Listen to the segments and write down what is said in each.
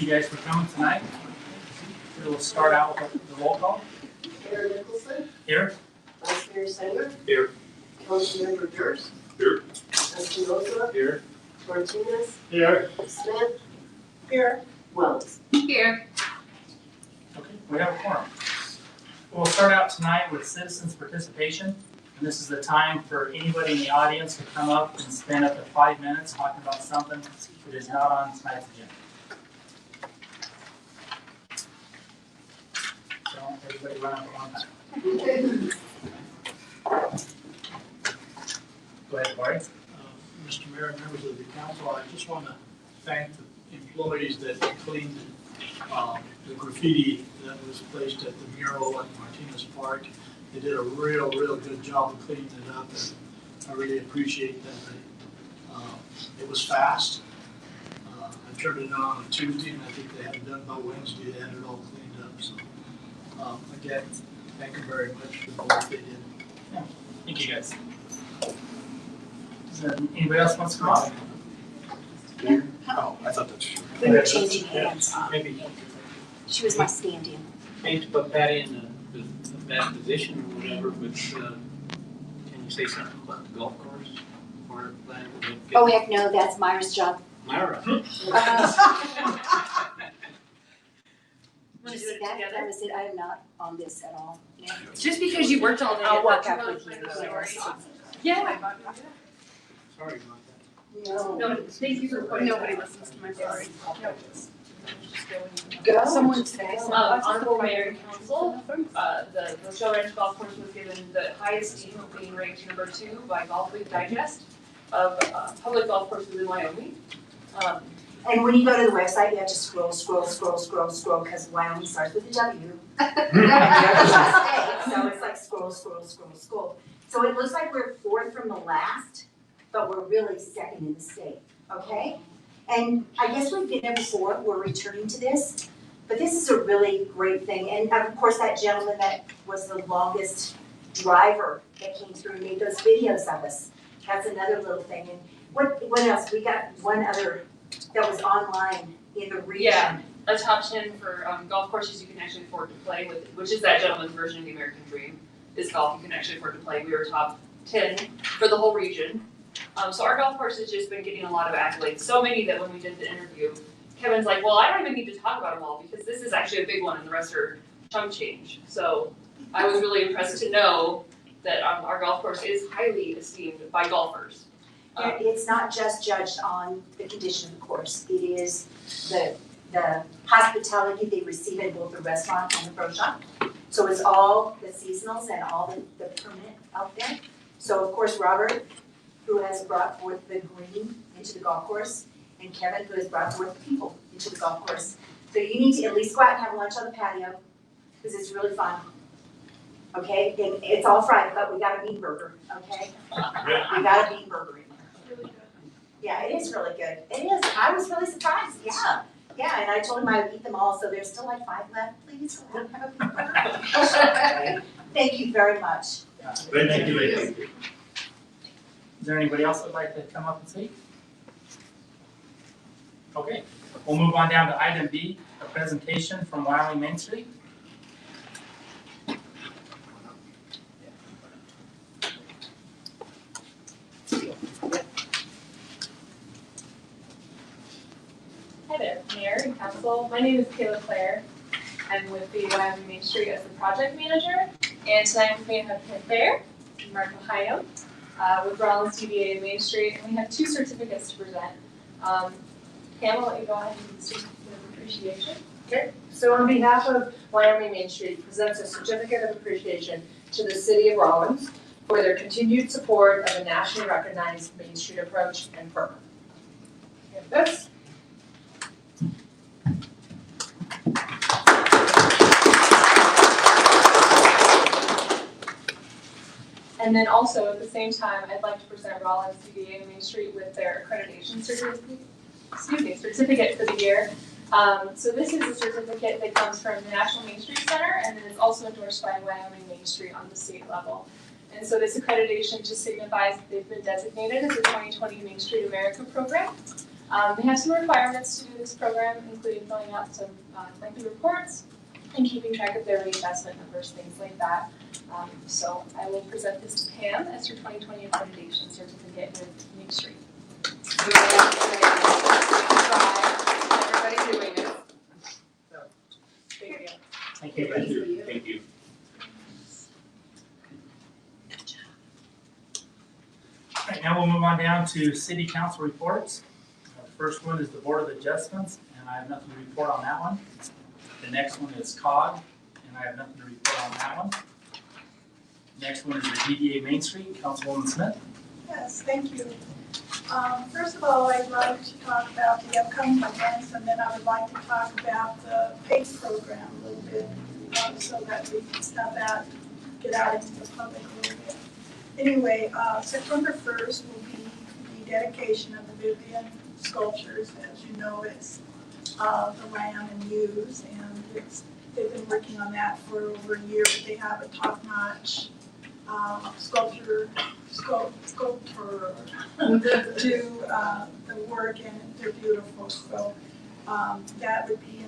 you guys for coming tonight. We'll start out with the roll call. Mayor Nicholson. Here. Vice Mayor Singer. Here. Councilmember Durst. Here. Espinoza. Here. Martinez. Here. Smith. Here. Wells. Here. Okay, we have a quorum. We'll start out tonight with citizens' participation. And this is the time for anybody in the audience to come up and spend up to 5 minutes talking about something that is not on tonight's agenda. So everybody run up at one time. Go ahead, Barry. Mr. Mayor and members of the council, I just want to thank the employees that cleaned the graffiti that was placed at the mural at Martinez Park. They did a real good job of cleaning it up, and I really appreciate that. It was fast. I turned it on Tuesday, and I think they had it done by Wednesday. They had it all cleaned up. So again, thank you very much for the work they did. Thank you guys. Is there anybody else wants to come up? Oh, I thought that's true. We were changing hands. Maybe She was my stand-in. hate to put Patty in a bad position or whatever, but can you say something about the golf course or plan? Oh, heck no, that's Myra's job. Myra. Want to do it together? That was it, I am not on this at all. Yeah. Just because you worked all day. I'll work that's out really with you. fun story. Yeah. Sorry about that. No. No, thank you for putting. Nobody listens to my story. Go. Someone today. Honorable Mayor and Council, the Shell Ranch Golf Course was given the highest team of being ranked number 2 by Golf Week Digest of public golf courses in Wyoming. And when you go to the website, you have to scroll, because Wyoming starts with a W. So it's like scroll. So it looks like we're 4th from the last, but we're really 2nd in the state, okay? And I guess we've been there before, we're returning to this, but this is a really great thing. And of course, that gentleman that was the longest driver that came through and made those videos of us, that's another little thing. And what else? We got one other that was online in the region. Yeah. A top 10 for golf courses you can actually afford to play with, which is that gentleman's version of the American Dream, is golf you can actually afford to play. We were top 10 for the whole region. So our golf course has just been getting a lot of accolades, so many that when we did the interview, Kevin's like, well, I don't even need to talk about them all because this is actually a big one and the rest are chump change. So I was really impressed to know that our golf course is highly esteemed by golfers. It's not just judged on the condition of the course, it is the hospitality they receive in both the restaurant and the pro shop. So it's all the seasonals and all the permanent out there. So of course, Robert, who has brought forth the green into the golf course, and Kevin, who has brought forth the people into the golf course. So you need to at least go out and have lunch on the patio, because it's really fun. Okay, and it's all Friday, but we got a bean burger, okay? We got a bean burger in there. Yeah, it is really good. It is. I was really surprised. Yeah. Yeah, and I told him I would eat them all, so there's still like 5 left. Please let me have a bean burger. Thank you very much. Thank you. Is there anybody else that would like to come up and speak? Okay, we'll move on down to item B, a presentation from Wyoming Main Street. Hi there, Mayor and Council. My name is Kayla Clare. I'm with the Wyoming Main Street as the project manager. And tonight with me I have Ken Fair, Mark Ohio, with Rollins TDA and Main Street. And we have 2 certificates to present. Pam, I'll let you go ahead and do the certificate of appreciation. Okay, so on behalf of Wyoming Main Street presents a certificate of appreciation to the city of Rollins for their continued support of a nationally recognized Main Street approach and program. And this. And then also at the same time, I'd like to present Rollins TDA and Main Street with their accreditation certificate for the year. So this is a certificate that comes from the National Main Street Center, and then it's also endorsed by Wyoming Main Street on the state level. And so this accreditation just signifies that they've been designated as the 2020 Main Street America program. They have some requirements to do this program, including filling out some lengthy reports and keeping track of their reinvestment numbers, things like that. So I will present this to Pam as your 2020 accreditation certificate with Main Street. Everybody doing it. Big deal. Thank you. Thank you. Thank you. All right, now we'll move on down to city council reports. The first one is the Board of Adjustments, and I have nothing to report on that one. The next one is COG, and I have nothing to report on that one. Next one is the DDA Main Street, Councilwoman Smith. Yes, thank you. First of all, I'd like to talk about the upcoming events, and then I would like to talk about the PACE program a little bit, so that we can have that get out into the public a little bit. Anyway, September 1st will be the dedication of the Vivian sculptures. As you know, it's the lamb and ewes, and they've been working on that for over a year, but they have a top-notch sculptor do the work, and they're beautiful. So that would be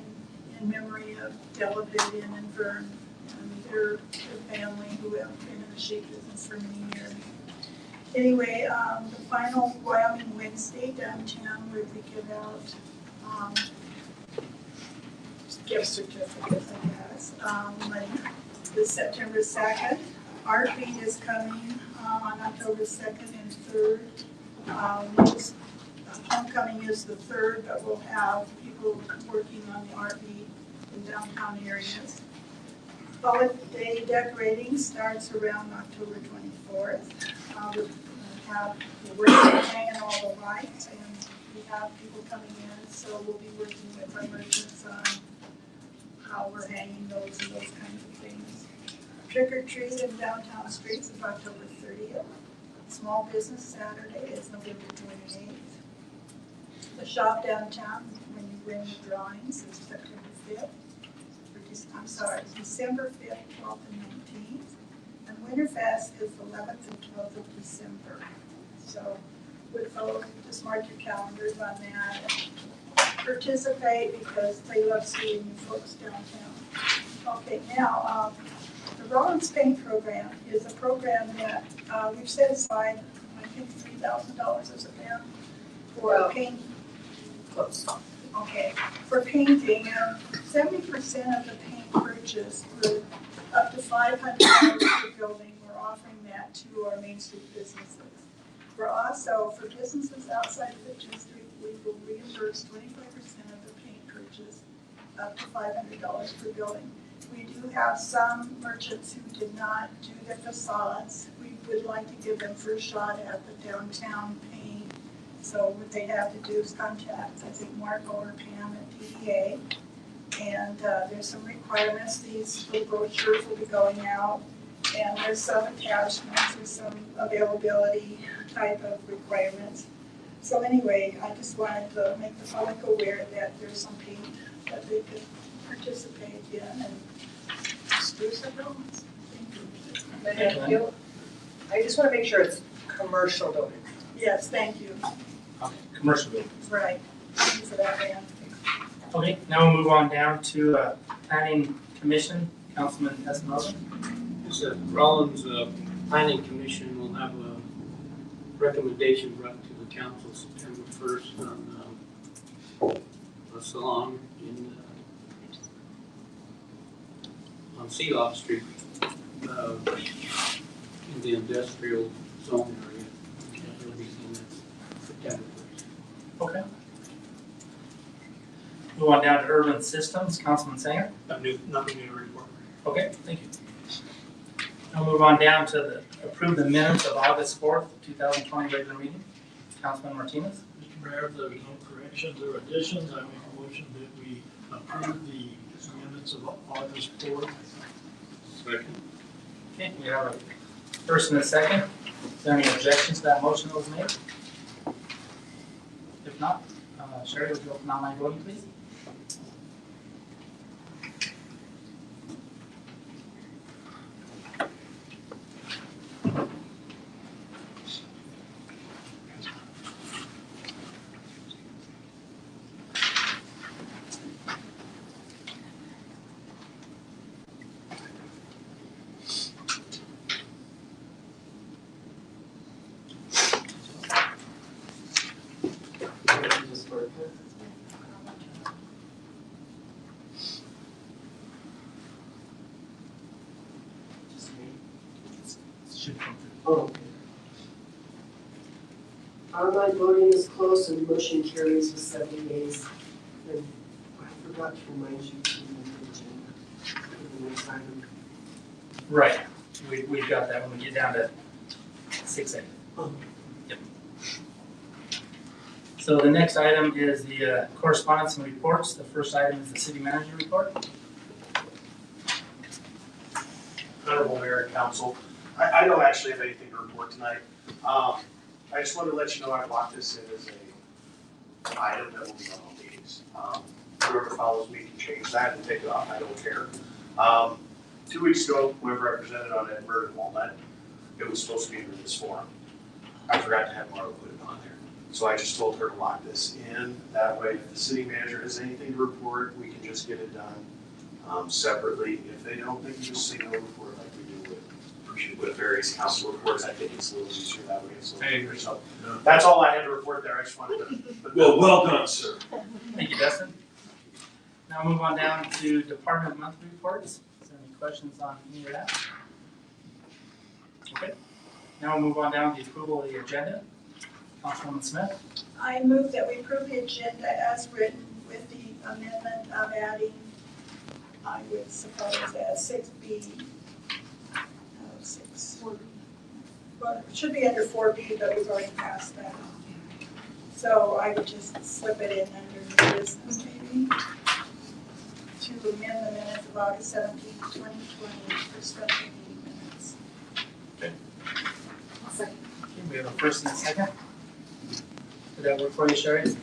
in memory of Della, Vivian, and Vern, and their family who have been in the sheep business for many years. Anyway, the final Wyoming Wednesday downtown, where we give out gift certificates, I guess. Like this September 2nd. Art Beat is coming on October 2nd and 3rd. Homecoming is the 3rd, but we'll have people working on the Art Beat in downtown areas. Holiday decorating starts around October 24th. We're hanging all the lights, and we have people coming in, so we'll be working with our merchants on how we're hanging those and those kinds of things. Trick or treat in downtown streets is October 30th. Small Business Saturday is November 28th. The shop downtown, when you win the drawings, is September 5th. December 5th, 12th, and 19th. And Winterfest is 11th and 12th of December. So with those, just mark your calendars on that and participate, because they love seeing you folks downtown. Okay, now, the Rollins Paint Program is a program that we've set aside, I think, $3,000 as a band for paint. Close. Okay, for painting, 70% of the paint purchase for up to $500 per building, we're offering that to our Main Street businesses. For businesses outside of the district, we will reimburse 25% of the paint purchase up to $500 per building. We do have some merchants who did not do their facades. We would like to give them first shot at the downtown paint. So what they have to do is contact, I think, Mark or Pam at DDA. And there's some requirements. These little brochures will be going out. And there's some attachments, there's some availability type of requirements. So anyway, I just wanted to make the public aware that there's some paint that they could participate in and spruce up homes. Thank you. I just want to make sure it's commercial building. Yes, thank you. Okay, commercial building. Right. Thank you for that, Dan. Okay, now we'll move on down to Planning Commission, Councilman Espinoza. The Rollins Planning Commission will have a recommendation brought to the council September 1st on a salon on Sealoft Street in the industrial zone area. It'll be in September 1st. Okay. Move on down to Urban Systems, Councilman Sanger. Nothing new to report. Okay, thank you. I'll move on down to approve the minutes of August 4th, 2020 regular meeting. Councilman Martinez. Mr. Mayor, if there are no corrections or additions, I make a motion that we approve the minutes of August 4th. Second. Okay, we have a first and a second. Is there any objections to that motion that was made? If not, Sherry, would you open online voting, please? Oh. Online voting is closed and motion carries with 7 days. And I forgot to remind you to move the agenda for the next item. Right, we've got that when we get down to 6A. Oh. Yep. So the next item is the correspondence and reports. The first item is the city manager report. Honorable Mayor and Council, I don't actually have anything to report tonight. I just wanted to let you know I bought this in as a item that will be on all meetings. Whoever follows me can change that and take it off, I don't care. 2 weeks ago, whenever I presented on Edinburgh and Walnut, it was supposed to be in this form. I forgot to have Marla put it on there. So I just told her to lock this in. That way, if the city manager has anything to report, we can just get it done separately. If they don't, they can just say no report like we do with various council reports. I think it's a little easier that way. So, so that's all I had to report there. I just wanted to. Well, well done, sir. Thank you, Dustin. Now move on down to department monthly reports. Is there any questions on any of that? Okay. Now we'll move on down to the approval of the agenda. Councilwoman Smith. I move that we approve the agenda as written with the amendment of adding, I would suppose, as 6B. Well, it should be under 4B, but we've already passed that. So I would just slip it in under new business maybe, to amend the minutes of August 17, 2020 for special meeting minutes. Okay, we have a first and a second. Did that work for you, Sherry?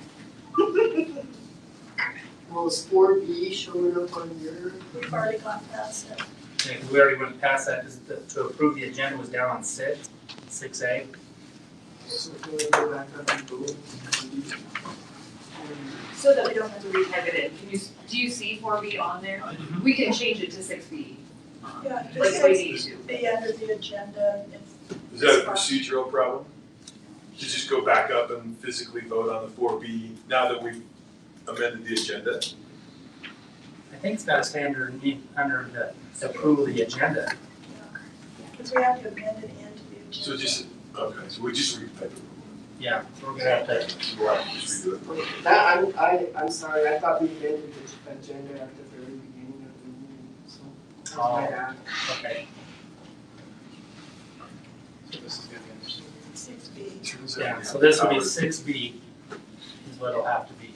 Well, is 4B showing up on your? We've already gone past it. Yeah, 'cause we already went past that, because to approve the agenda was down on 6A. So can we go back up and vote? So that we don't have to retype it in, do you see 4B on there? We can change it to 6B. Yeah, Like just the way says they used to. be under the agenda. Is that a procedural problem? To just go back up and physically vote on the 4B now that we've amended the agenda? I think it's got to stay under the approval of the agenda. Because we have to amend it into the agenda. So just, okay, so we just retype it. Yeah, so we're gonna have to. We'll have to just redo it. That, I'm sorry, I thought we amended the agenda at the very beginning of the meeting, so. That's my bad. Okay. So this is gonna be 6B. Yeah, so this will be 6B is what it'll have to be.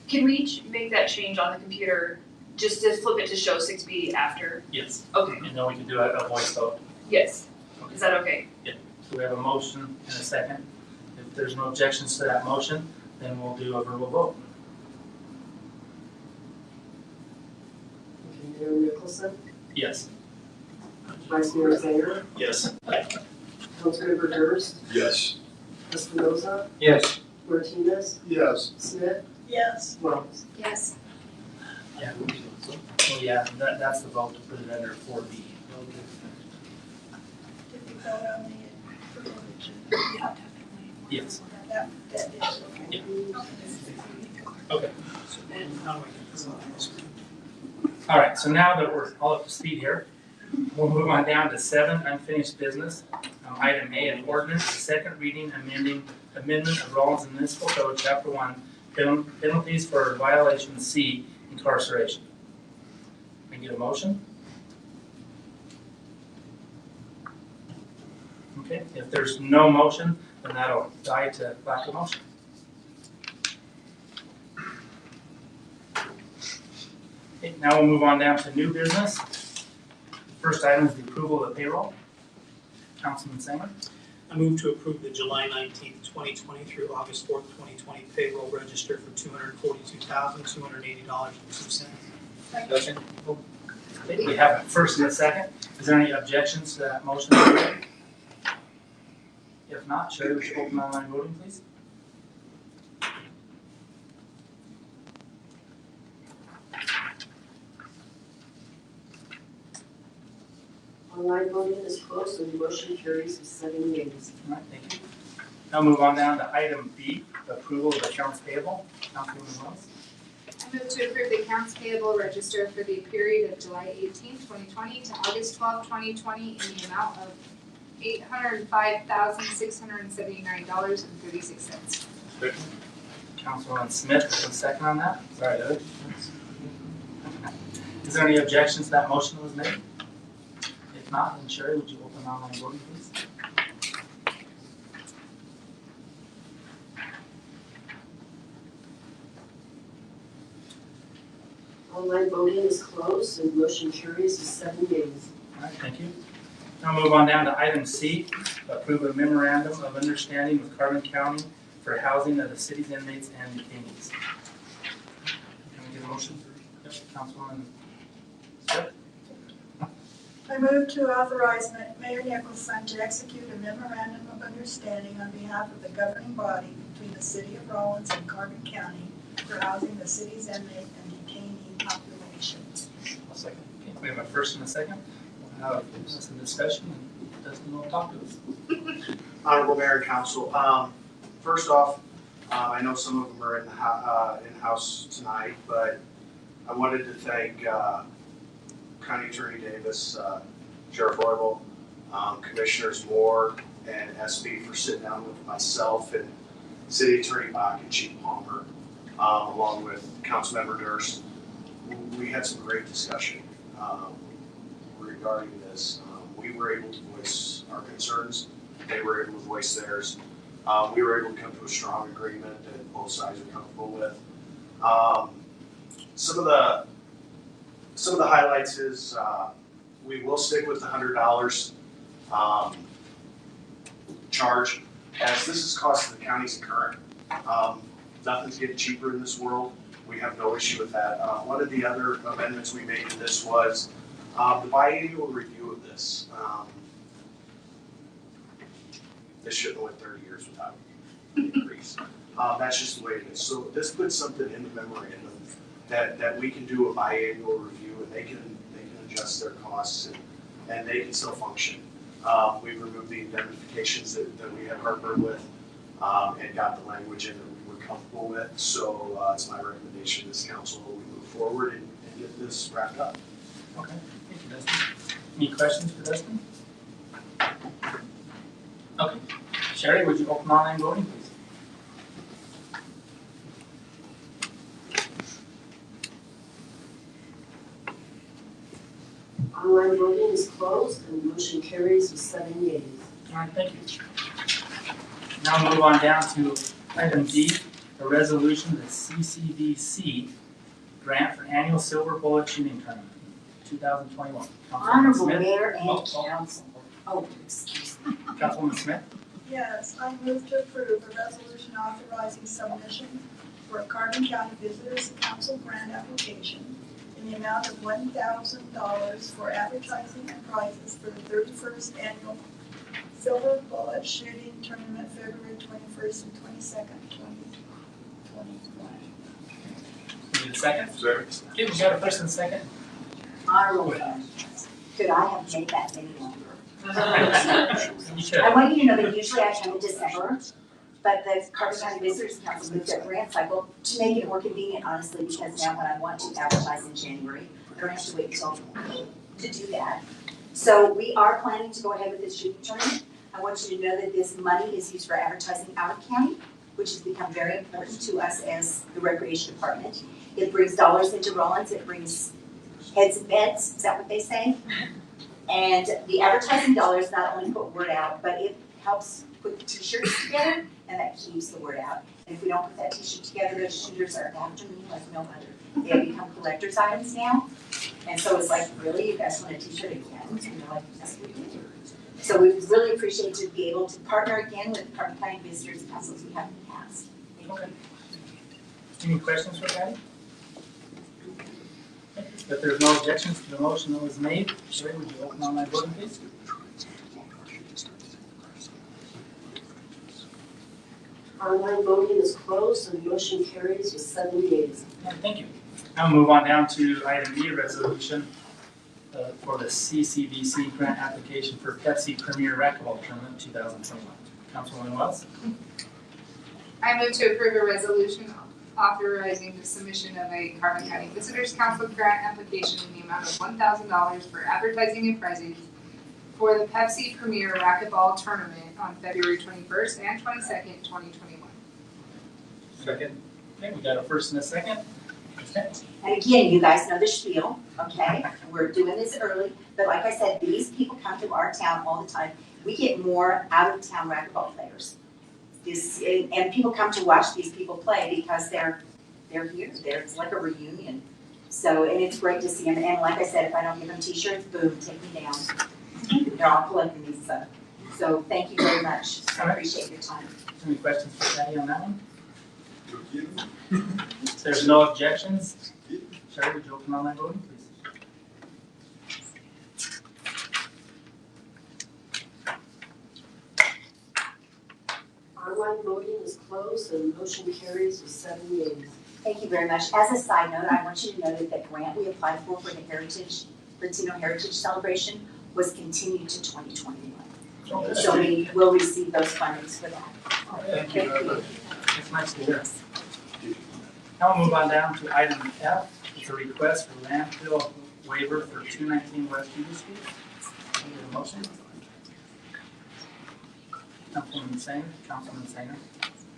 Can we make that change on the computer, just to flip it to show 6B after? Yes. Okay, And then we can do a voice vote. yes, is that okay? So we have a motion and a second. If there's no objections to that motion, then we'll do a verbal vote. Okay, Mayor Nicholson, Yes. Vice Mayor Zager, Yes. Councilmember Durst, Yes. Espinoza, Yes. Martinez, Yes. Smith, Yes. Wells. Yes. Yeah. Well, yeah, that's the vote to put it under 4B. Did we vote on the approval agenda? Yes. That did, okay. Okay. Now we can. All right, so now that we're all up to speed here, we'll move on down to 7, unfinished business. Item A, an ordinance, second reading, amendment of Rollins Municipal Code, Chapter 1, penalties for violation C, incarceration. Can I get a motion? Okay, if there's no motion, then that'll die to lack of motion. Okay, now we'll move on down to new business. First item is the approval of the payroll. Councilman Sanger. I move to approve the July 19th, 2020 through August 4th, 2020 payroll register for $242,280.02. Second. Okay, we have a first and a second. Is there any objections to that motion? If not, Sherry, would you open online voting, please? Online voting is closed and the motion carries with 7 yeas. All right, thank you. Now move on down to item B, approval of accounts payable. Councilwoman Wells. I move to approve the accounts payable register for the period of July 18, 2020 to August 12, 2020 in the amount of $805,679.36. Councilwoman Smith, is there a second on that? Sorry, Heather. Is there any objections to that motion that was made? If not, then Sherry, would you open online voting, please? Online voting is closed and motion carries with 7 yeas. All right, thank you. Now move on down to item C, approve a memorandum of understanding with Carbon County for housing of the city's inmates and detainees. Can we get a motion? Yep, Councilwoman Smith. I move to authorize Mayor Nicholson to execute a memorandum of understanding on behalf of the governing body between the city of Rollins and Carbon County for housing the city's inmate and detainee population. I'll second. Okay, we have a first and a second. We'll have some discussion and Dustin will talk to us. Honorable Mayor and Council, first off, I know some of them are in-house tonight, but I wanted to thank County Attorney Davis, Sheriff Roybal, Commissioners Moore and SB for sitting down with myself and City Attorney Bach and Chief Palmer, along with Councilmember Durst. We had some great discussion regarding this. We were able to voice our concerns. They were able to voice theirs. We were able to come to a strong agreement that both sides are comfortable with. Some of the highlights is we will stick with the $100 charge, as this is costing the counties incurring. Nothing's getting cheaper in this world. We have no issue with that. One of the other amendments we made to this was the biannual review of this. This shouldn't have went 30 years without an increase. That's just the way it is. So this puts something in the memorandum that we can do a biannual review and they can adjust their costs and they can still function. We've removed the indemnifications that we had heartburn with and got the language in that we were comfortable with. So it's my recommendation to this council that we move forward and get this wrapped up. Okay, thank you, Dustin. Any questions for Dustin? Okay, Sherry, would you open online voting, please? Online voting is closed and motion carries with 7 yeas. All right, thank you. Now move on down to item D, the resolution of the CCDC grant for annual silver bullet shooting tournament, 2021. Councilwoman Honorable Smith? Mayor and Oh, Council. Oh, excuse me. Councilwoman Smith? Yes, I move to approve a resolution authorizing submission for a Carbon County Visitors Council grant application in the amount of $1,000 for advertising and prizes for the 31st annual Silver Bullet Shooting Tournament, February 21st and 22nd, 2021. Need a second? Second. Okay, we got a first and a second. Honorable Mayor, could I have made that any longer? You should. I want you to know that usually I come in December, but the Carbon County Visitors Council moved their grant cycle to make it more convenient, honestly, because now when I want to advertise in January, I don't have to wait until March to do that. So we are planning to go ahead with this shooting tournament. I want you to know that this money is used for advertising out of county, which has become very important to us as the Recreation Department. It brings dollars into Rollins, it brings heads and beds, is that what they say? And the advertising dollars not only put word out, but it helps put the t-shirts together, and that keeps the word out. And if we don't put that t-shirt together, those shooters are after me like no other. They have become collector's items now. And so it's like, really, you guys want a t-shirt again? And they're like, yes, we do. So we really appreciate to be able to partner again with Carbon County Visitors Council as we have in the past. Thank you. Okay. Any questions for Patty? If there's no objections to the motion that was made, Sherry, would you open online voting, please? Online voting is closed and motion carries with 7 yeas. Yeah, thank you. Now move on down to item B, resolution for the CCDC grant application for Pepsi Premier Racquetball Tournament 2021. Councilwoman Wells? I move to approve a resolution authorizing the submission of a Carbon County Visitors Council grant application in the amount of $1,000 for advertising and prizes for the Pepsi Premier Racquetball Tournament on February 21st and 22nd, 2021. Second. Okay, we got a first and a second. Okay. And again, you guys know the spiel, okay? We're doing this early, but like I said, these people come to our town all the time. We get more out-of-town racquetball players. And people come to watch these people play because they're here. It's like a reunion. So, and it's great to see them. And like I said, if I don't give them t-shirts, boom, take me down. They're all collecting these stuff. So thank you very much. I appreciate your time. Any questions for Patty on that one? If there's no objections, Sherry, would you open online voting, please? Online voting is closed and motion carries with 7 yeas. Thank you very much. As a side note, I want you to know that the grant we applied for the Latino Heritage Celebration was continued to 2021. So we will receive those fundings for that. Thank you very much. It's nice to hear. Now we'll move on down to item F. It's a request for landfill waiver for 219 West Hugo Street. Need a motion? Councilman Sainer.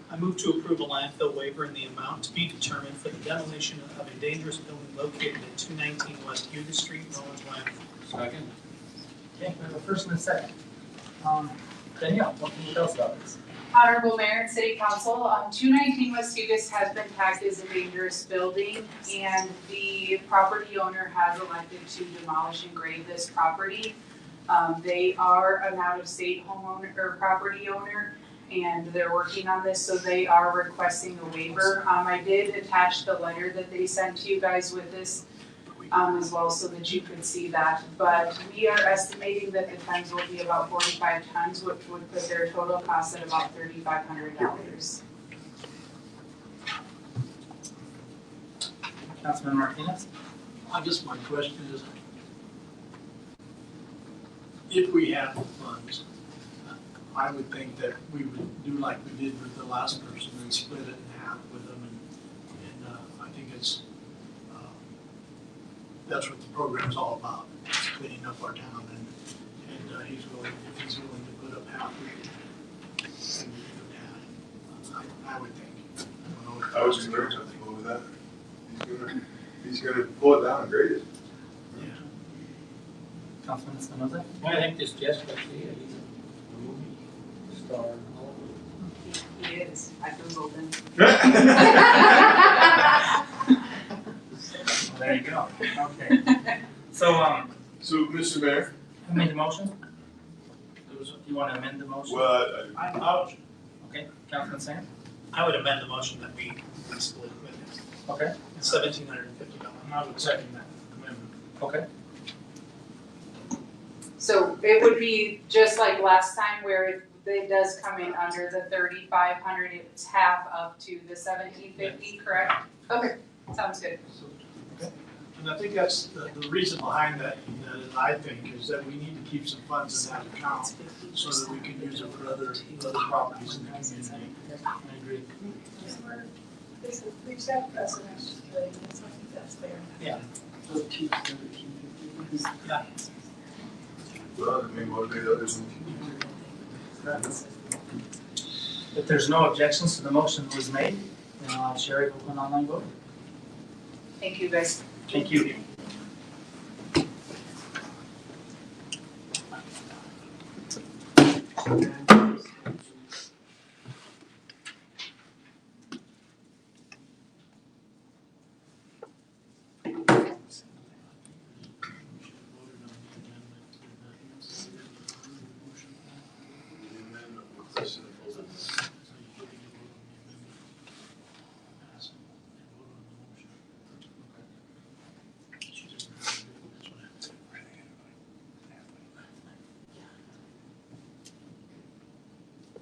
I move to approve a landfill waiver in the amount to be determined for the demolition of a dangerous building located at 219 West Hugo Street, Rollins landfill. Second. Okay, we have a first and a second. Danielle, what can you tell us about this? Honorable Mayor and City Council, 219 West Hugus has been tagged as a dangerous building, and the property owner has elected to demolish and grade this property. They are an out-of-state homeowner or property owner, and they're working on this, so they are requesting a waiver. I did attach the letter that they sent to you guys with this as well, so that you could see that. But we are estimating that the tons will be about 45 tons, which would put their total cost at about $3,500. Councilman Martinez? I guess my question is, if we have the funds, I would think that we would do like we did with the last person and split it in half with them, and I think it's, that's what the program's all about, cleaning up our town, and if he's willing to put up half, we can do half. I would think. I was very comfortable with that. He's gonna pull it down and grade it. Yeah. Councilman Espinoza? I think this Jessica, he's a movie star and all of He is. I Googled him. Well, there you go. Okay. So, So, Mr. Mayor, who made the motion? You want to amend the motion? well, Okay, Councilman Sainer? I would amend the motion that we split with it. Okay, $1,750. I would second that amendment. okay. So it would be just like last time where if it does come in under the 3,500, it's half up to the 1,750, correct? Okay, sounds good. And I think that's the reason behind that, I think, is that we need to keep some funds in that account so that we can use it for other properties in the community. I agree. We've set precedents, so I think that's fair. Yeah. well, I mean, motivate others. If there's no objections to the motion that was made, then I'll have Sherry open online vote. Thank you, guys. Thank you.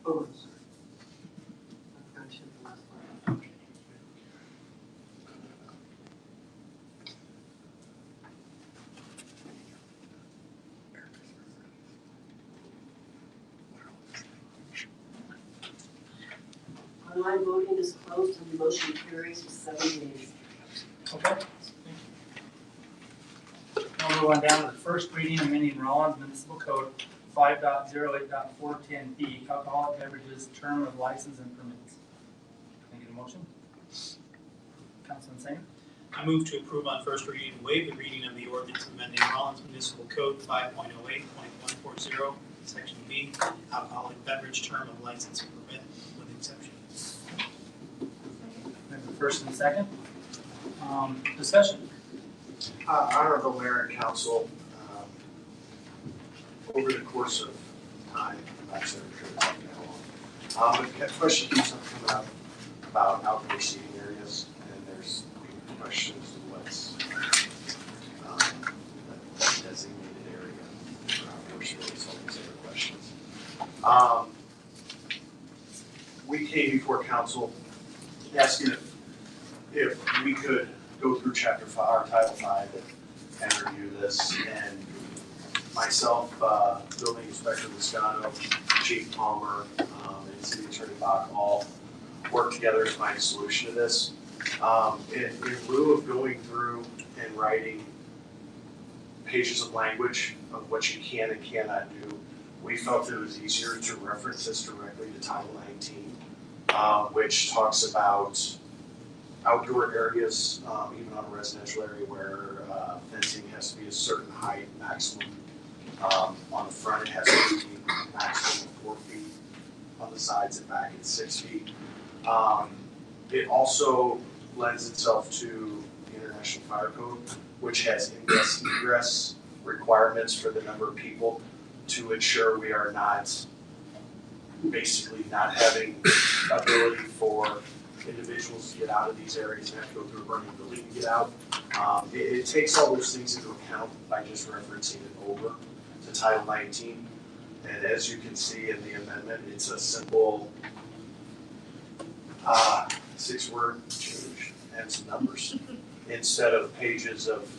Oh, I'm sorry. I forgot you had the last one. Online voting is closed and the motion carries with 7 yeas. Okay. I'll move on down to the first reading amending Rollins Municipal Code 5.08.410B, alcoholic beverages, term of license and permits. Can I get a motion? Councilman Sanger? I move to approve on first reading and waive the reading of the ordinance amending Rollins Municipal Code 5.08.140, Section B, alcoholic beverage term of license and permit with exception. We have the first and second. Discussion. Honorable Mayor and Council, over the course of time, I'm actually sure it's not that long, but a question keeps on coming up about outdoor seating areas, and there's questions to what's that designated area for outdoor space, all these other questions. We came before council asking if we could go through Chapter 5, or Title 5, and review this. And myself, Building Inspector Liscano, Chief Palmer, and City Attorney Bach all work together to find a solution to this. In lieu of going through and writing pages of language of what you can and cannot do, we felt it was easier to reference this directly to Title 19, which talks about outdoor areas, even on a residential area where fencing has to be a certain height maximum. On the front, it has to be maximum 4 feet. On the sides and back, it's 6 feet. It also lends itself to the International Fire Code, which has ingress egress requirements for the number of people to ensure we are not basically not having ability for individuals to get out of these areas and have to go through a burning building to get out. It takes all those things into account by just referencing it over to Title 19. And as you can see in the amendment, it's a simple 6-word change and some numbers instead of pages of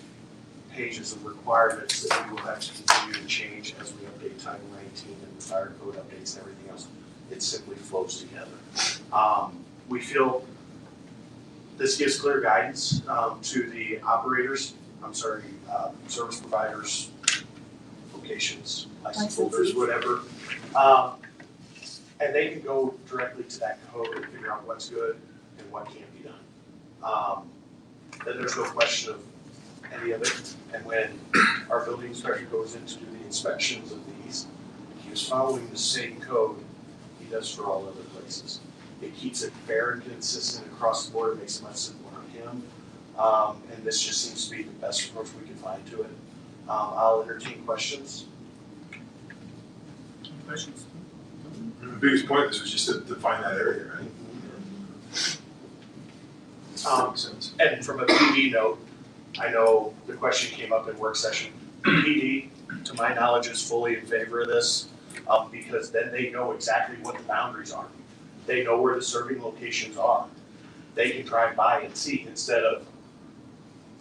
requirements that we will have to continue to change as we update Title 19 and the fire code updates and everything else. It simply flows together. We feel this gives clear guidance to the operators, service providers, locations, license holders, whatever. And they can go directly to that code and figure out what's good and what can't be done. Then there's no question of any of it. And when our building inspector goes in to do the inspections of these, he is following the same code he does for all other places. It keeps it fair and consistent across the board, it makes it much simpler on him. And this just seems to be the best approach we can find to it. I'll entertain questions. Any questions? The biggest point of this was just to define that area, right? Makes sense. And from a PD note, I know the question came up in work session. PD, to my knowledge, is fully in favor of this because then they know exactly what the boundaries are. They know where the serving locations are. They can drive by and see instead of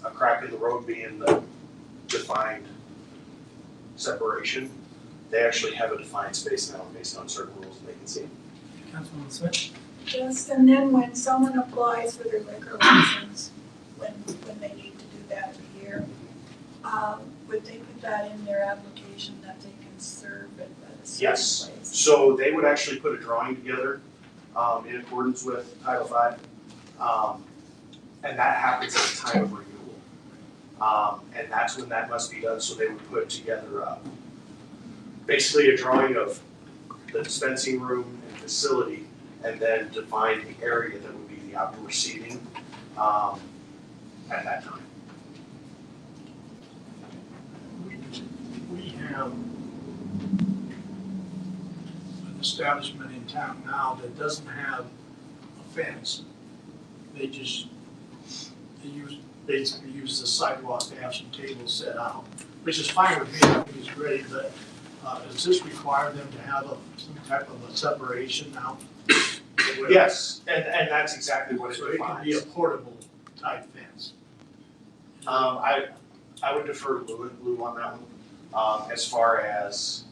a crack in the road being the defined separation. They actually have a defined space now based on certain rules that they can see. Councilwoman Switch? Yes, and then when someone applies for their liquor license, when they need to do that every year, would they put that in their application that they can serve it at a certain Yes. place? So they would actually put a drawing together in accordance with Title V. And that happens at the time of renewal. And that's when that must be done. So they would put together basically a drawing of the dispensing room and facility, and then define the area that would be the outdoor seating at that time. We have an establishment in town now that doesn't have a fence. They basically use the sidewalk to have some tables set out, which is fine with me, I think it's great, but does this require them to have some type of a separation now? Yes, and that's exactly what it So it can be a defines. portable type fence. I would defer to Lou on that one, as far as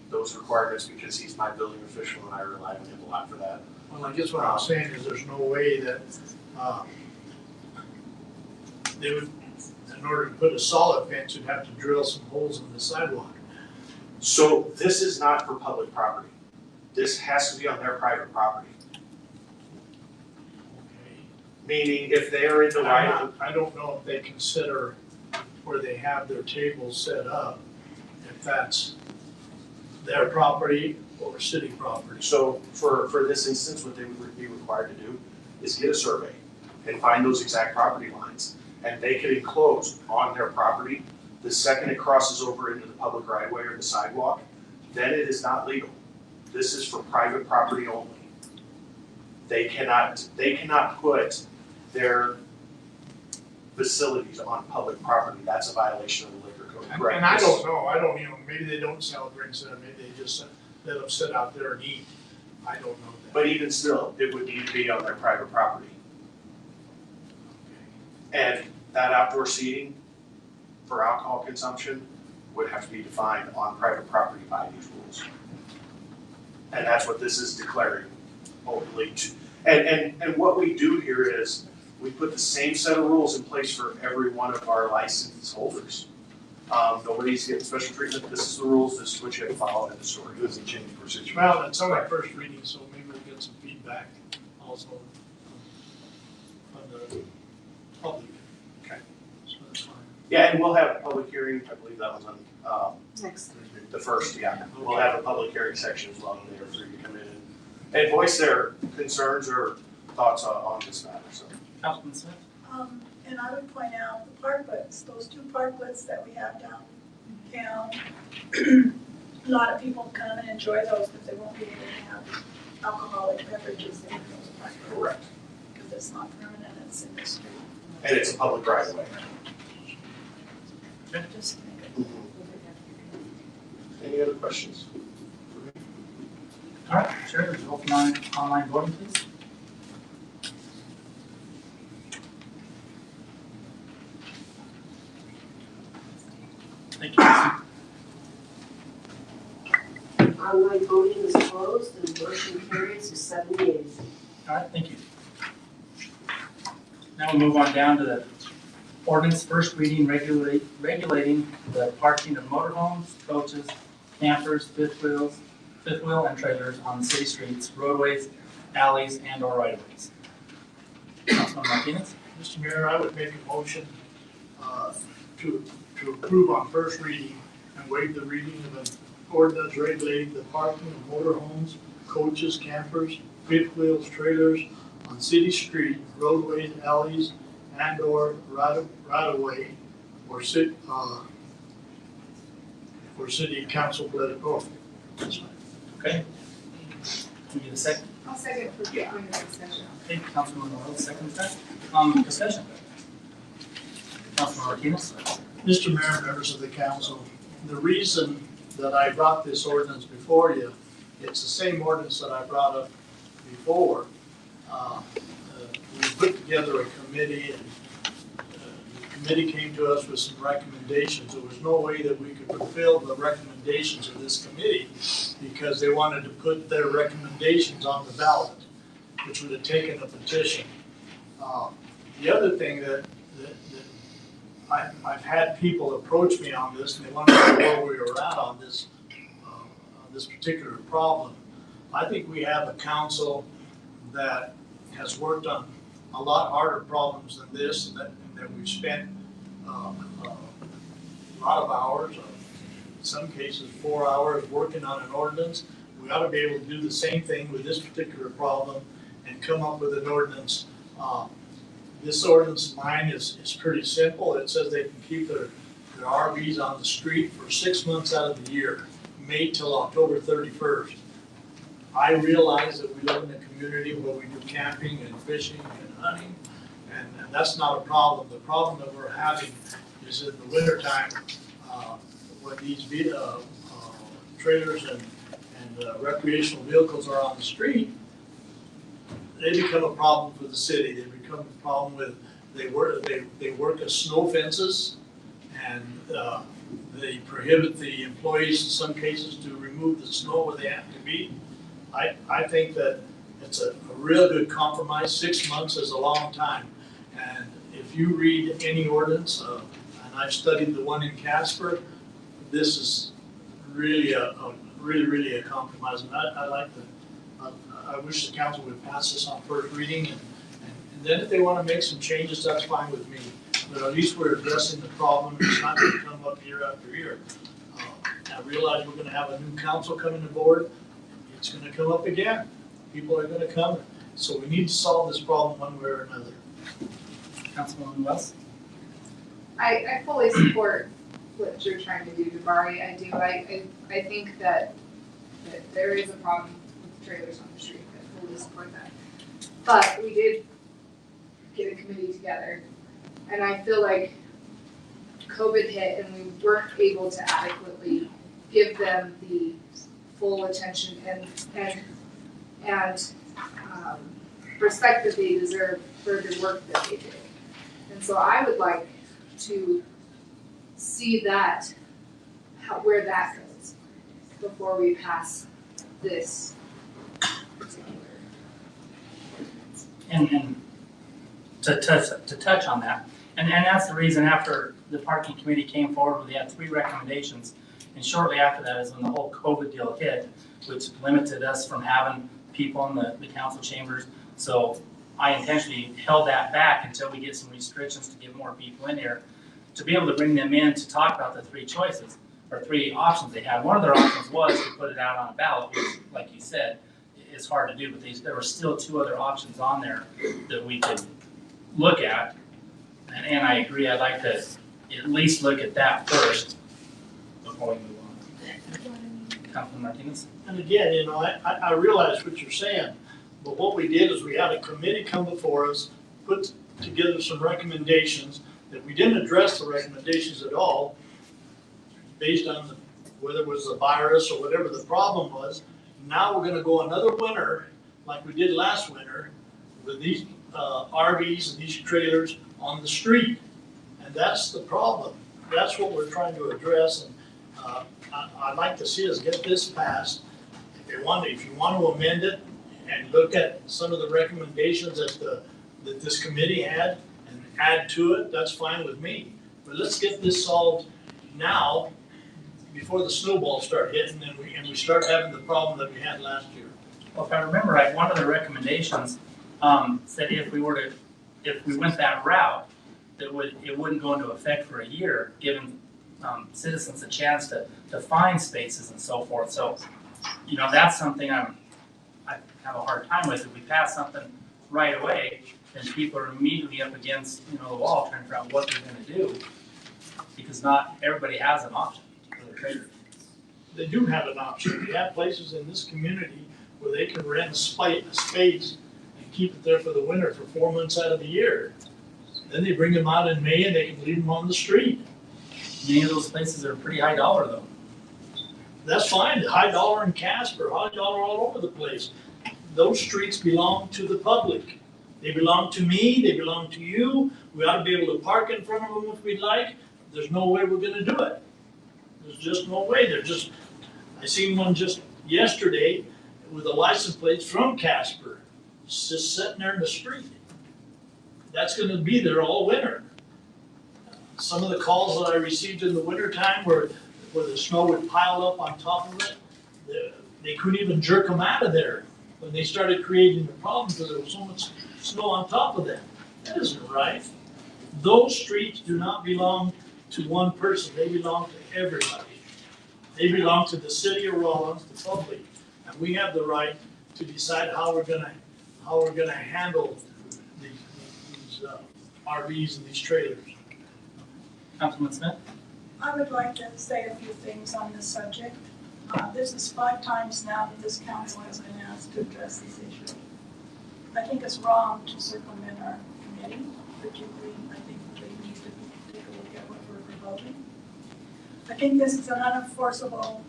those requirements, because he's my building official and I rely on him a lot for that. Well, I guess what I'm saying is there's no way that they would, in order to put a solid fence, you'd have to drill some holes in the sidewalk. So this is not for public property. This has to be on their private property. Okay. Meaning if they are in the right, I don't know if they consider where they have their tables set up, if that's their property or city property. so for this instance, what they would be required to do is get a survey and find those exact property lines. And they can enclose on their property. The second it crosses over into the public right of way or the sidewalk, then it is not legal. This is for private property only. They cannot put their facilities on public property. That's a violation of the liquor code, correct? And I don't know, maybe they don't sell drinks there, maybe they just let them sit out there and eat. I don't know that. But even still, it would need to be on their private property. And that outdoor seating for alcohol consumption would have to be defined on private property by these rules. And that's what this is declaring ultimately. And what we do here is we put the same set of rules in place for every one of our license holders. Nobody's getting special treatment. This is the rules. This is what you have to follow in the story. It doesn't change per situation. Well, it's only first reading, so maybe we'll get some feedback also from the public. Okay. So that's fine. Yeah, and we'll have a public hearing. I believe that was on Next. the first, yeah. We'll have a public hearing section as well, and they're free to come in and voice their concerns or thoughts on this matter, so. Councilman Smith? And I would point out the parklets, those two parklets that we have downtown. A lot of people come and enjoy those, but they won't be able to have alcoholic beverages in those parklets. Correct. Because it's not permanent, it's in the street. And it's a public right of way. Just to make it. Any other questions? All right, Sherry, would you open online voting, please? Thank you. Online voting is closed and motion carries with 7 yeas. All right, thank you. Now we'll move on down to the ordinance first reading regulating the parking of motorhomes, coaches, campers, fifth wheel and trailers on city streets, roadways, alleys, and or right of ways. Councilman Martinez? Mr. Mayor, I would make a motion to approve on first reading and waive the reading of an ordinance regulating the parking of motorhomes, coaches, campers, fifth wheels, trailers on city street, roadways, alleys, and or right of way or city council political. Okay. Can we get a second? I'll second for continuing the discussion. Okay, Councilman Morales, second that. Discussion. Councilman Martinez? Mr. Mayor, members of the council, the reason that I brought this ordinance before you, it's the same ordinance that I brought up before. We put together a committee and the committee came to us with some recommendations. There was no way that we could fulfill the recommendations of this committee because they wanted to put their recommendations on the ballot, which would have taken a petition. The other thing that I've had people approach me on this, and they want to know where we were at on this particular problem. I think we have a council that has worked on a lot harder problems than this, and that we've spent a lot of hours, in some cases 4 hours, working on an ordinance. We ought to be able to do the same thing with this particular problem and come up with an ordinance. This ordinance, mine is pretty simple. It says they can keep their RVs on the street for 6 months out of the year, May till October 31st. I realize that we live in a community where we do camping and fishing and hunting, and that's not a problem. The problem that we're having is in the wintertime, when these trailers and recreational vehicles are on the street, they become a problem for the city. They become a problem with, they work as snow fences, and they prohibit the employees in some cases to remove the snow where they have to be. I think that it's a real good compromise. 6 months is a long time. And if you read any ordinance, and I've studied the one in Casper, this is really a compromise, and I like I wish the council would pass this on first reading, and then if they wanna make some changes, that's fine with me. But at least we're addressing the problem, it's not gonna come up year after year. I realize we're gonna have a new council coming aboard, it's gonna come up again, people are gonna come, so we need to solve this problem one way or another. Councilwoman West? I fully support what you're trying to do, Jabari, I do, I think that there is a problem with trailers on the street, I fully support that. But we did get a committee together, and I feel like COVID hit and we weren't able to adequately give them the full attention and respect that they deserve for the work that they did. And so I would like to see that, where that goes, before we pass this particular. And to touch on that, and that's the reason after the parking committee came forward, we had 3 recommendations. And shortly after that is when the whole COVID deal hit, which limited us from having people in the council chambers. So I intentionally held that back until we get some restrictions to get more people in here, to be able to bring them in to talk about the 3 choices, or 3 options they had. One of their options was to put it out on a ballot, which, like you said, is hard to do, but there were still 2 other options on there that we could look at. And I agree, I'd like to at least look at that first before we move on. Councilman Martinez? And again, I realize what you're saying, but what we did is we had a committee come before us, put together some recommendations, that we didn't address the recommendations at all, based on whether it was the virus or whatever the problem was. Now we're gonna go another winter, like we did last winter, with these RVs and these trailers on the street. And that's the problem. That's what we're trying to address, and I'd like to see us get this passed. If you want to amend it and look at some of the recommendations that this committee had and add to it, that's fine with me. But let's get this solved now, before the snowballs start hitting and we start having the problem that we had last year. Well, if I remember right, one of the recommendations said if we went that route, it wouldn't go into effect for a year, giving citizens a chance to find spaces and so forth. So, that's something I have a hard time with. If we pass something right away, then people are immediately up against the wall trying to figure out what they're going to do, because not everybody has an option for their trailer. They do have an option. We have places in this community where they can rent a space and keep it there for the winter for 4 months out of the year. Then they bring them out in May and they can leave them on the street. Many of those places are pretty high dollar though. That's fine, high dollar in Casper, high dollar all over the place. Those streets belong to the public. They belong to me, they belong to you. We ought to be able to park in front of them if we'd like. There's no way we're gonna do it. There's just no way. I seen one just yesterday with a license plate from Casper, just sitting there in the street. That's gonna be there all winter. Some of the calls that I received in the wintertime where the snow would pile up on top of it, they couldn't even jerk them out of there when they started creating the problem because there was so much snow on top of them. That isn't right. Those streets do not belong to one person, they belong to everybody. They belong to the city of Rollins, the public, and we have the right to decide how we're gonna handle these RVs and these trailers. Councilman Smith? I would like to say a few things on this subject. This is 5 times now that this council has been asked to address this issue. I think it's wrong to circumvent our committee, particularly I think they need to take a look at what we're proposing. I think this is an unenforceable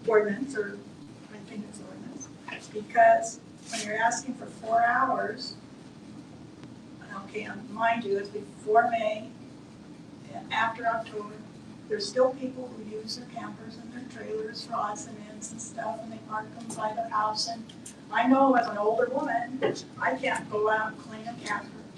ordinance, or I think it's ordinance, because when you're asking for 4 hours, okay, mind you, it's before May and after October, there's still people who use their campers and their trailers for odds and ends and stuff, and they park them by the house, and I know as an older woman, I can't go out and clean a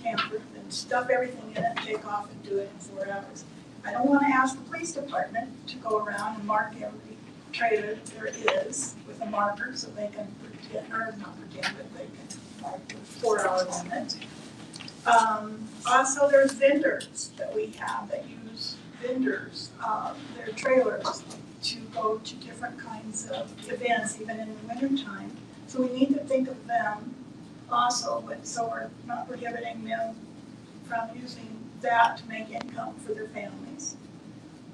camper and stuff everything in it and take off and do it in 4 hours. I don't wanna ask the police department to go around and mark every trailer that there is with a marker so they can pretend, or not pretend, but they can mark the 4-hour limit. Also, there's vendors that we have that use their trailers to go to different kinds of events, even in the wintertime. So we need to think of them also, but so we're not prohibiting them from using that to make income for their families.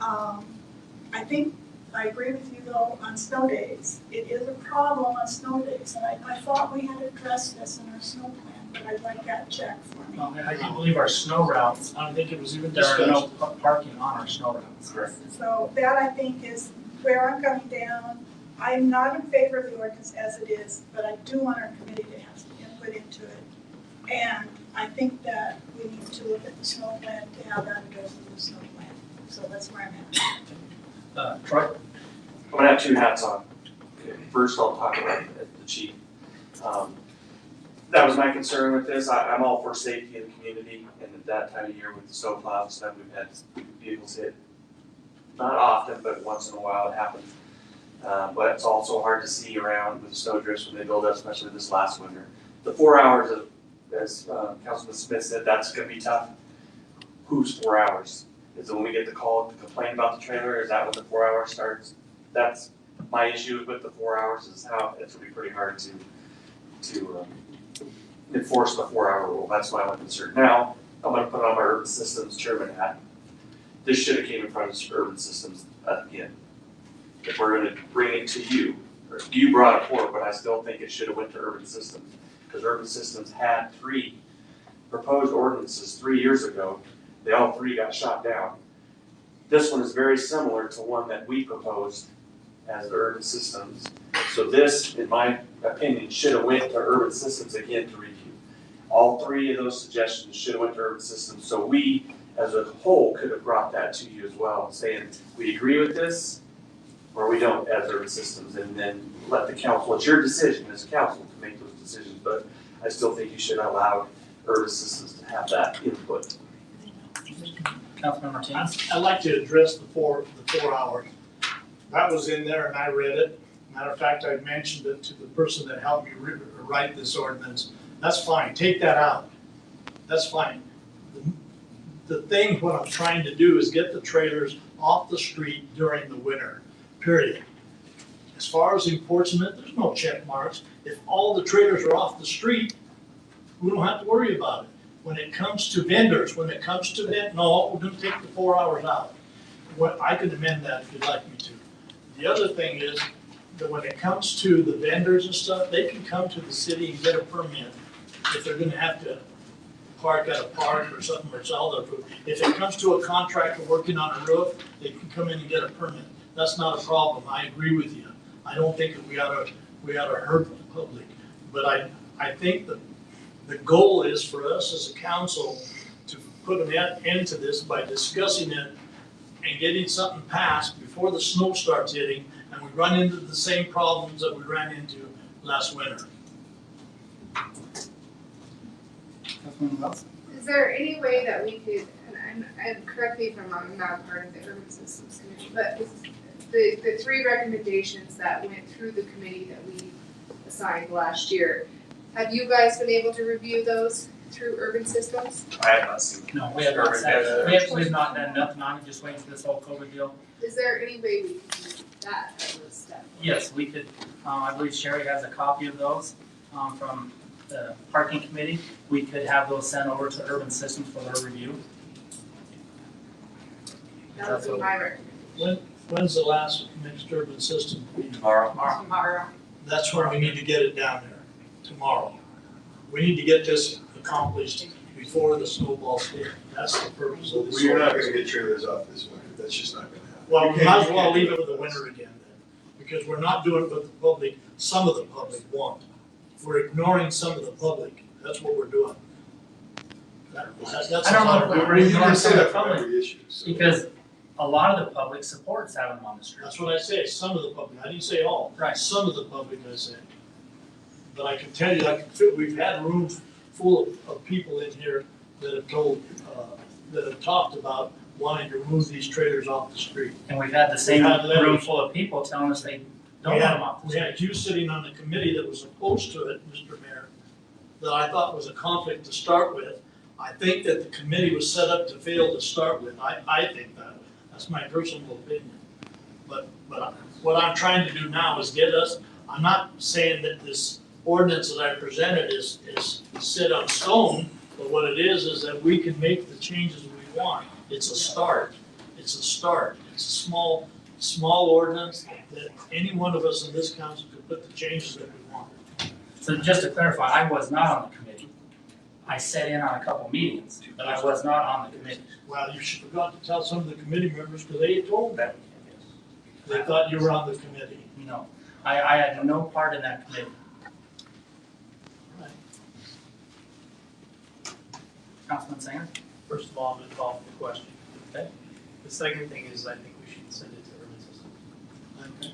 I think I agree with you though on snow days. It is a problem on snow days, and I thought we had addressed this in our snow plan, but I'd like that checked for me. Well, I do believe our snow routes, I don't think it was even there are discussed. no parking on our snow routes. So that I think is where I'm coming down. I'm not in favor of the ordinance as it is, but I do want our committee to have some input into it. And I think that we need to look at the snow plan to have that addressed in the snow plan. So that's where I'm at. Troy? I'm gonna have two hats on. Okay, first, I'll talk about the chief. That was my concern with this. I'm all for safety in the community, and at that time of year with the snow plows and stuff, we've had vehicles hit. Not often, but once in a while it happens. But it's also hard to see around with snow drifts when they build up, especially this last winter. The 4 hours of, as Councilman Smith said, that's gonna be tough. Who's 4 hours? Is it when we get the call to complain about the trailer? Is that when the 4 hours starts? That's my issue with the 4 hours, is how it's gonna be pretty hard to enforce the 4-hour rule. That's my one concern. Now, I'm gonna put on my urban systems chairman hat. This should have came in front of urban systems again. If we're gonna bring it to you, or you brought it forward, but I still think it should have went to urban systems. Because urban systems had 3 proposed ordinances 3 years ago. They all 3 got shot down. This one is very similar to one that we proposed as the urban systems. So this, in my opinion, should have went to urban systems again to review. All 3 of those suggestions should have went to urban systems, so we, as a whole, could have brought that to you as well, saying, we agree with this, or we don't as urban systems, and then let the council, it's your decision as a council to make those decisions, but I still think you should allow urban systems to have that input. Councilman Martinez? I'd like to address the 4 hours. That was in there and I read it. Matter of fact, I mentioned it to the person that helped me write this ordinance. That's fine, take that out. That's fine. The thing, what I'm trying to do is get the trailers off the street during the winter, period. As far as enforcement, there's no check marks. If all the trailers are off the street, we don't have to worry about it. When it comes to vendors, no, we're gonna take the 4 hours out. I can amend that if you'd like me to. The other thing is that when it comes to the vendors and stuff, they can come to the city and get a permit if they're gonna have to park at a park or something or sell their food. If it comes to a contractor working on a roof, they can come in and get a permit. That's not a problem. I agree with you. I don't think that we ought to hurt the public. But I think that the goal is for us as a council to put an end to this by discussing it and getting something passed before the snow starts hitting and we run into the same problems that we ran into last winter. Councilman Wells? Is there any way that we could, and correct me if I'm wrong, I'm not part of the urban systems committee, but the 3 recommendations that went through the committee that we assigned last year, have you guys been able to review those through urban systems? I have not seen. No, we have not we've not done nothing on it, just waiting for this whole COVID deal. Is there any way we can do that as a step? Yes, we could, I believe Sherry has a copy of those, from the parking committee. We could have those sent over to urban systems for their review. That would be my recommendation. When's the last mixed urban system meeting? Tomorrow. Tomorrow. That's where we need to get it down there, tomorrow. We need to get this accomplished before the snowballs hit. That's the purpose of this. Well, you're not gonna get trailers off this winter, that's just not gonna happen. Well, we might as well leave it for the winter again then, because we're not doing what the public, some of the public want. We're ignoring some of the public, that's what we're doing. That's I don't know if we Well, were you ignoring can some say of the that for public, every issue, so. because a lot of the public supports having them on the street. That's what I say, some of the public, I didn't say all. Right. Some of the public, I said. But I can tell you, we've had rooms full of people in here that have told, that have talked about wanting to remove these trailers off the street. And we've had the same had letters. room full of people telling us they don't want them off the We street. had you sitting on the committee that was opposed to it, Mr. Mayor, that I thought was a conflict to start with. I think that the committee was set up to fail to start with. I think that. That's my personal opinion. But what I'm trying to do now is get us, I'm not saying that this ordinance that I presented is set on stone, but what it is that we can make the changes we want. It's a start. It's a start. It's a small ordinance that any one of us in this council could put the changes that we want. So just to clarify, I was not on the committee. I sat in on a couple meetings, but I was not on the committee. Well, you should forgot to tell some of the committee members, because they told them. They thought you were on the committee. No, I had no part in that committee. Councilman Singer? First of all, I'm gonna call for the question. Okay. The second thing is I think we should send it to urban systems.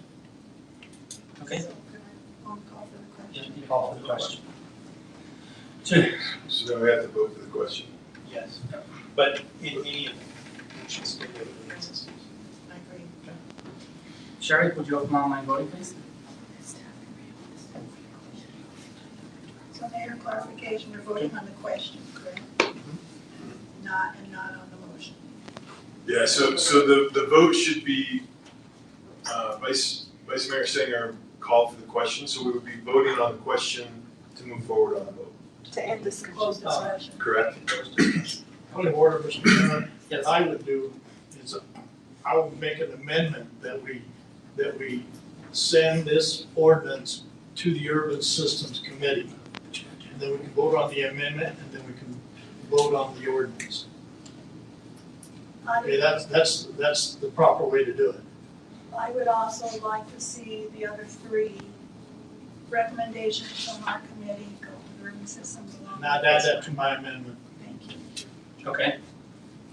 Okay. So can I call for the question? You call for the question. So then we have to vote for the question. Yes, but in any event, we should stick with urban systems. I agree. Sherry, would you open online voting, please? So Mayor, clarification, you're voting on the question, correct? Not on the motion. Yeah, so the vote should be, Vice Mayor Singer called for the question, so we would be voting on the question to move forward on the vote, To end this closed discussion. correct? Point of order, Mr. Chairman, Yes. what I would do is I would make an amendment that we send this ordinance to the Urban Systems Committee. And then we can vote on the amendment, and then we can vote on the ordinance. Okay, that's the proper way to do it. I would also like to see the other three recommendations from our committee go to the urban systems along. Now add that to my amendment. Thank you. Okay.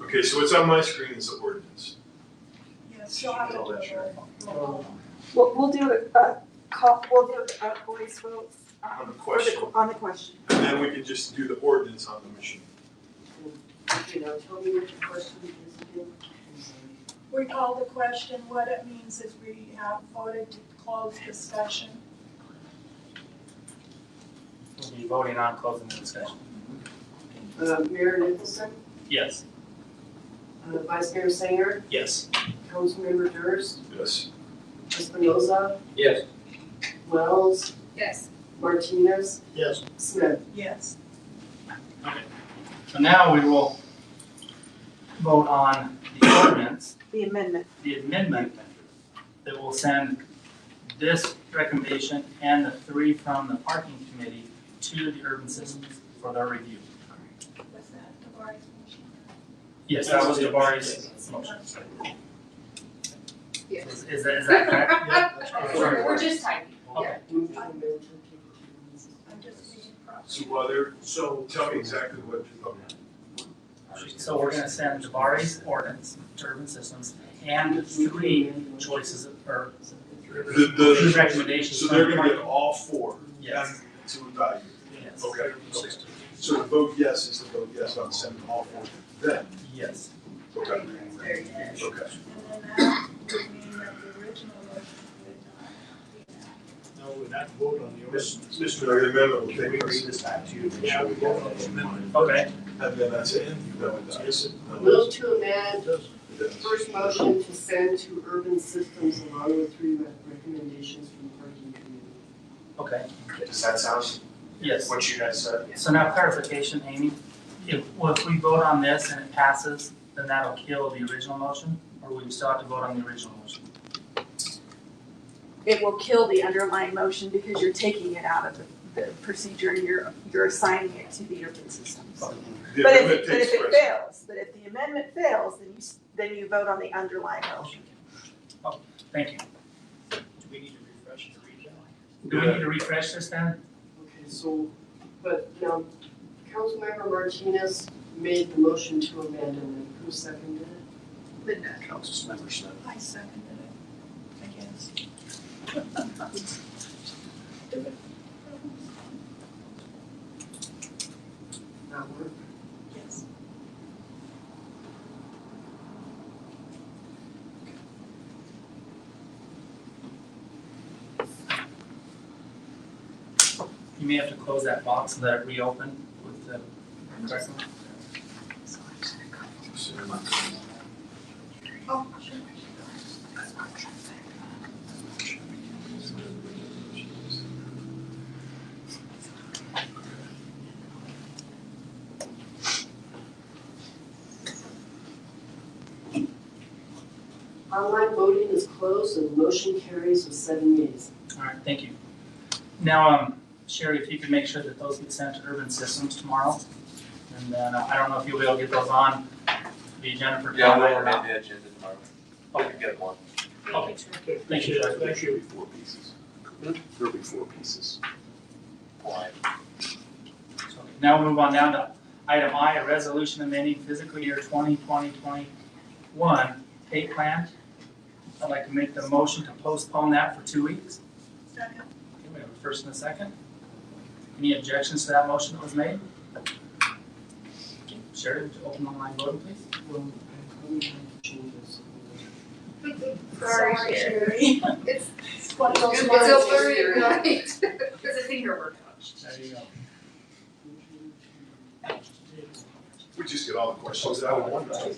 Okay, so what's on my screen is the ordinance. Yes, you'll have to do it. We'll do it, we'll do a voice vote. On the question. On the question. And then we can just do the ordinance on the machine. You know, tell me what your question is again. I'm sorry. We called the question, what it means is we have voted to close discussion. We'll be voting on closing the discussion. Mayor Nicholson, Yes. Vice Mayor Singer, Yes. Councilmember Durst, Yes. Espinoza, Yes. Wells, Yes. Martinez, Yes. Smith. Yes. So now we will vote on the ordinance, The amendment. the amendment that will send this recommendation and the three from the parking committee to the urban systems for their review. Was that Tabari's motion? Yes, that was Jabari's motion. Yes. Is that correct? Yeah, that's correct. We're just typing. Okay. Move to amend to take it to I'm just being proper. So while they're, so tell me exactly what, So we're gonna send Jabari's ordinance to urban systems and three choices or three recommendations. so they're from gonna get parking. all four Yes, to evaluate. yes, Okay. So the vote yes is the vote yes on sending all four to them. yes. Okay. Okay. And then that would mean that the original motion would not be enacted. No, we'd have to vote on the ordinance. Mr. Mayor, the amendment will Can we take read place, this back to you? Make Yeah, sure we vote on the amendment. Okay, and then that's it, then it dies. Yes, it Move to amend, It does. first motion to send to urban systems along with three recommendations from the parking committee. okay, Does that sound yes. what you guys said? So now clarification, Amy, if we vote on this and it passes, then that'll kill the original motion, or we still have to vote on the original motion? It will kill the underlying motion because you're taking it out of the procedure and you're assigning it to the urban systems. The But amendment if takes it precedence. fails, but if the amendment fails, then you vote on the underlying motion. Thank you. Do we need to refresh the read? Do we need to refresh this then? Okay, so, but now, Councilmember Martinez made the motion to amend, and then who seconded it? Linda. Councilmember Smith. I seconded it, I guess. That work? Yes. You may have to close that box and let it reopen with the correct one. Oh, sure. Online voting is closed and motion carries with 7 yeas. All right, thank you. Now, Sherry, if you could make sure that those get sent to Urban Systems tomorrow. And then I don't know if you'll be able to get those on the agenda for Yeah, tomorrow we'll or amend not. the agenda tomorrow. We can get one. Okay, Okay, thank you, Charlie. Thank you. 4 pieces. There'll be 4 pieces. So, now we'll move on down to item I, a resolution amending fiscal year 2020-21 pay plan. I'd like to make the motion to postpone that for 2 weeks. Second. Okay, we have a first and a second. Any objections to that motion that was made? Okay, Sherry, would you open online voting, please? Sorry, Sherry. It's One of those it's ones a that's blurry scary. night. It's a finger work. There you go. We just get all the questions out of one night.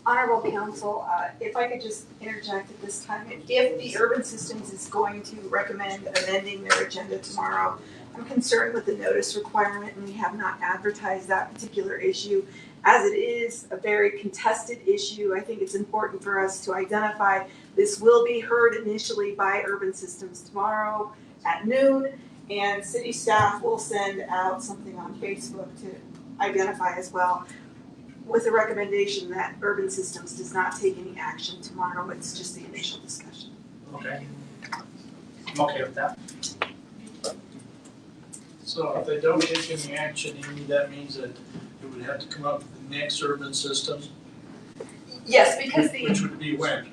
Honorable Council, if I could just interject at this time, if the Urban Systems is going to recommend amending their agenda tomorrow, I'm concerned with the notice requirement, and we have not advertised that particular issue. As it is a very contested issue, I think it's important for us to identify this will be heard initially by Urban Systems tomorrow at noon, and city staff will send out something on Facebook to identify as well, with a recommendation that Urban Systems does not take any action tomorrow. It's just the initial discussion. Okay. I'm okay with that. So if they don't take any action, Amy, that means that it would have to come up with the next urban system, Yes, because which would be when?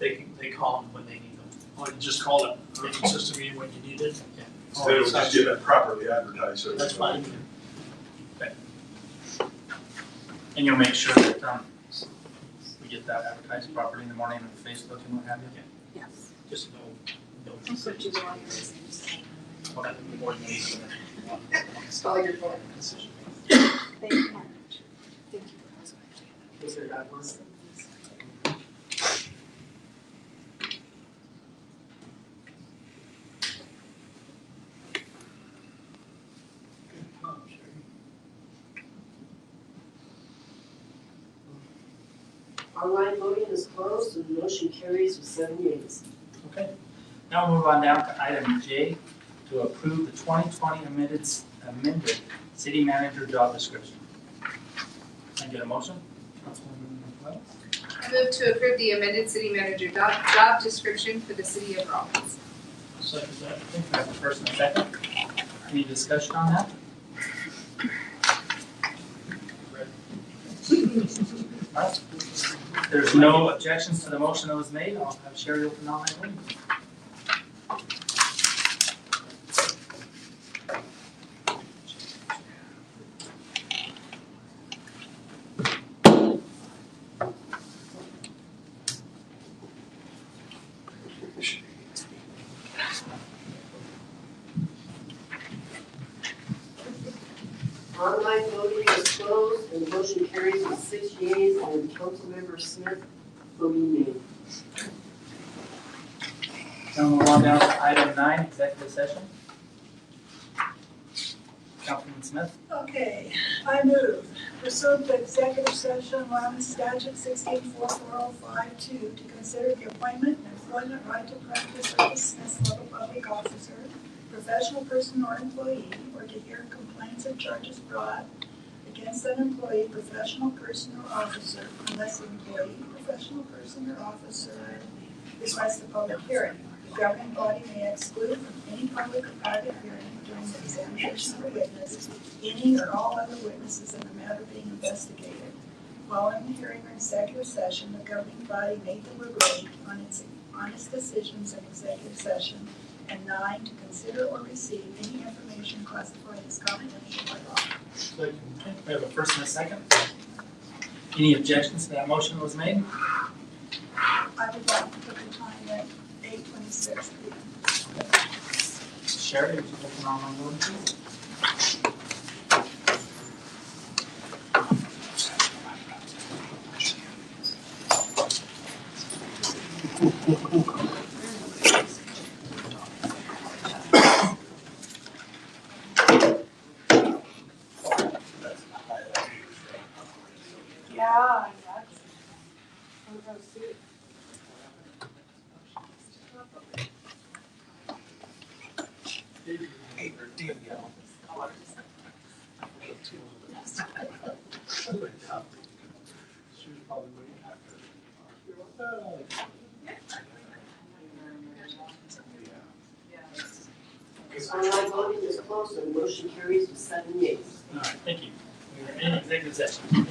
They call them when they need them. Or you just call it urban system meeting when you need it? Yeah. Instead of just getting it properly advertised, so. That's fine. And you'll make sure that we get that advertised properly in the morning on Facebook and what have you. Yes. Just no. Put you on your list. Okay. It's all your fault. Thank you, Mark. Thank you. Was there that one? Online voting is closed and the motion carries with 7 yeas. Okay. Now we'll move on down to item J, to approve the 2020 amended city manager job description. Can I get a motion? Councilwoman Wells? I move to approve the amended city manager job description for the city of Rollins. Second that. I think we have a first and a second. Any discussion on that? All right. There's no objections to the motion that was made. I'll have Sherry open online voting. Online voting is closed and the motion carries with 6 yeas and Councilmember Smith voting nay. Now we'll move on down to item 9, executive session. Councilman Smith? Okay, I move pursuant to executive session, Wyoming Statute 164405-2, to consider the appointment, employment, right to practice, or dismissal of a public officer, professional person or employee, or to hear complaints or charges brought against an employee, professional person or officer, unless the employee, professional person or officer requests a public hearing. The governing body may exclude from any public or private hearing during the examination of a witness any or all other witnesses in the matter being investigated. Following the hearing or executive session, the governing body may deliberate on its decisions in executive session. And 9, to consider or receive any information classified as confidential by law. Okay, we have a first and a second. Any objections to that motion that was made? I would like to put the time at 8:26 p.m. Sherry, would you take an online voting, please? Yeah, that's. Online voting is closed and motion carries with 7 yeas. All right, thank you. We are in executive session.